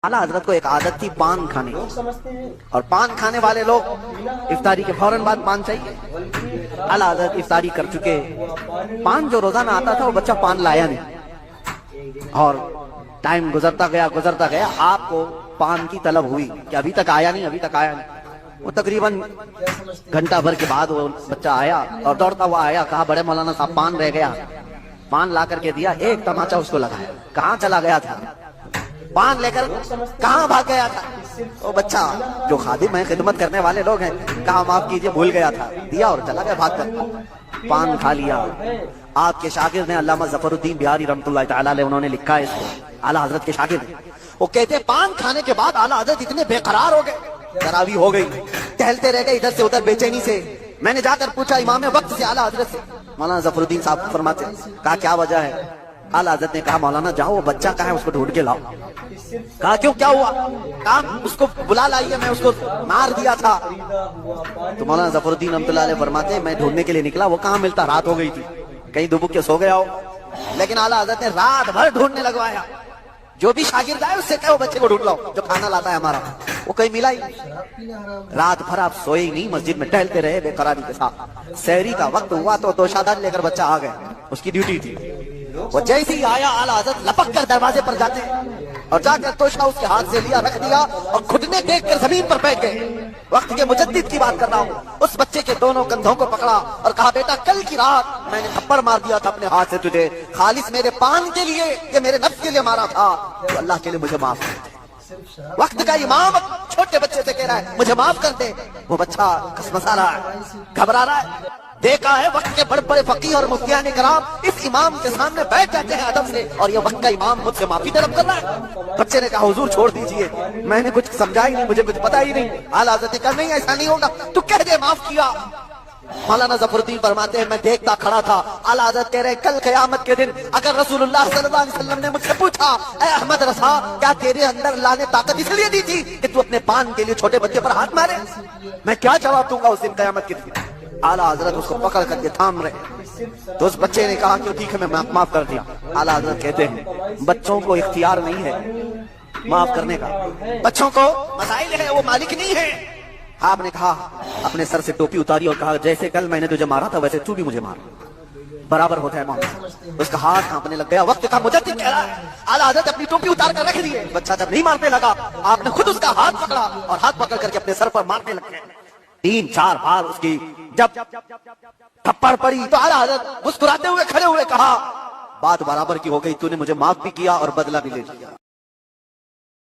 आला हजरत को एक आदत थी पान खाने की, और पान खाने वाले लोग इफ्तारी के फौरन बाद पान चाहिए। आला हजरत इफ्तारी कर चुके, पान जो रोजाना आता था वो बच्चा पान लाया नहीं, और टाइम गुजरता गया, आपको पान की तलब हुई कि अभी तक आया नहीं। वो तकरीबन घंटा भर के बाद वो बच्चा आया और दौड़ता हुआ आया, कहा बड़े मौलाना साहब पान रह गया। पान ला करके दिया, एक तमाचा उसको लगाया, कहाँ चला गया था, पान लेकर कहाँ भाग गया था। वो बच्चा जो खादिम है, खिदमत करने वाले लोग हैं, कहा माफ कीजिए भूल गया था, दिया और चला गया भाग कर, पान खा लिया। आपके शागिर्द ने अल्लामा ज़फ़रुद्दीन बिहारी रहमतुल्लाह तआला अलैह, उन्होंने लिखा है इसको, आला हजरत के शागिर्द, वो कहते हैं पान खाने के बाद आला हजरत इतने बेकरार हो गए, तरावी हो गई, टहलते रह गए इधर से उधर बेचैनी से। मैंने जाकर पूछा इमाम वक्त से आला हजरत से, मौलाना ज़फ़रुद्दीन साहब फरमाते, कहा क्या वजह है। आला हजरत ने कहा मौलाना जाओ वो बच्चा कहाँ है उसको ढूंढ के लाओ। कहा क्यों, क्या हुआ। कहा उसको बुला लाइए, मैं उसको मार दिया था। तो मौलाना ज़फ़रुद्दीन रहमतुल्लाह अलैह फरमाते, मैं ढूंढने के लिए निकला, वो कहाँ मिलता, रात हो गई थी, कहीं दुबक के सो गया हो। लेकिन आला हजरत ने रात भर ढूंढने लगवाया, जो भी शागिर्द आए उससे कहो बच्चे को ढूंढ लाओ जो खाना लाता है हमारा, वो कहीं मिला ही। रात भर आप सोए ही नहीं, मस्जिद में टहलते रहे बेकरारी के साथ। सहरी का वक्त हुआ तो तोशादार लेकर बच्चा आ गया, उसकी ड्यूटी थी। वो जैसे ही आया आला हजरत लपक कर दरवाजे पर जाते और जाकर तोशा उसके हाथ से लिया, रख दिया और घुटने टेक कर जमीन पर बैठ गए। वक्त के मुजद्दिद की बात कर रहा हूँ। उस बच्चे के दोनों कंधों को पकड़ा और कहा बेटा कल की रात मैंने थप्पड़ मार दिया था अपने हाथ से तुझे, खालिस मेरे पान के लिए, ये मेरे नफ्स के लिए मारा था, तो अल्लाह के लिए मुझे माफ कर दे। वक्त का इमाम छोटे बच्चे से कह रहा है मुझे माफ कर दे। वो बच्चा कसमसा रहा है, घबरा रहा है। देखा है वक्त के बड़े बड़े फकीह और मुफ्तियान कराम इस इमाम के सामने बैठ जाते हैं अदब से, और ये वक्त का इमाम मुझसे माफी तलब कर रहा है। बच्चे ने कहा हुजूर छोड़ दीजिए, मैंने कुछ समझा ही नहीं, मुझे कुछ पता ही नहीं। आला हज़रत ने कहा नहीं ऐसा नहीं होगा, तू कह दे माफ किया। मौलाना ज़फ़रुद्दीन फरमाते हैं मैं देखता खड़ा था, आला हज़रत कह रहे कल क़यामत के दिन अगर रसूलुल्लाह सल्लल्लाहु अलैहि वसल्लम ने मुझसे पूछा ऐ अहमद रज़ा क्या तेरे अंदर अल्लाह ने ताकत इसलिए दी थी कि तू अपने पान के लिए छोटे बच्चे पर हाथ मारे, मैं क्या जवाब दूंगा उस दिन क़यामत के दिन। आला हज़रत उसको पकड़ करके थाम रहे, तो उस बच्चे ने कहा कि ठीक है मैं माफ कर दिया। आला हज़रत कहते हैं बच्चों को इख्तियार नहीं है माफ करने का, बच्चों को मसाइल है, वो मालिक नहीं है। आपने कहा अपने सर से टोपी उतारी और कहा जैसे कल मैंने तुझे मारा था वैसे तू भी मुझे मार, बराबर होता है मामला। उसका हाथ कांपने लग गया। वक्त का मुजद्दिद कह रहा है आला हज़रत अपनी टोपी उतार कर रख दिए। बच्चा जब नहीं मारने लगा आपने खुद उसका हाथ पकड़ा और हाथ पकड़ करके अपने सर पर मारने लगे। 3-4 बार उसकी जब थप्पड़ पड़ी तो आला हज़रत मुस्कुराते हुए खड़े हुए कहा बात बराबर की हो गई, तूने मुझे माफ भी किया और बदला भी ले लिया।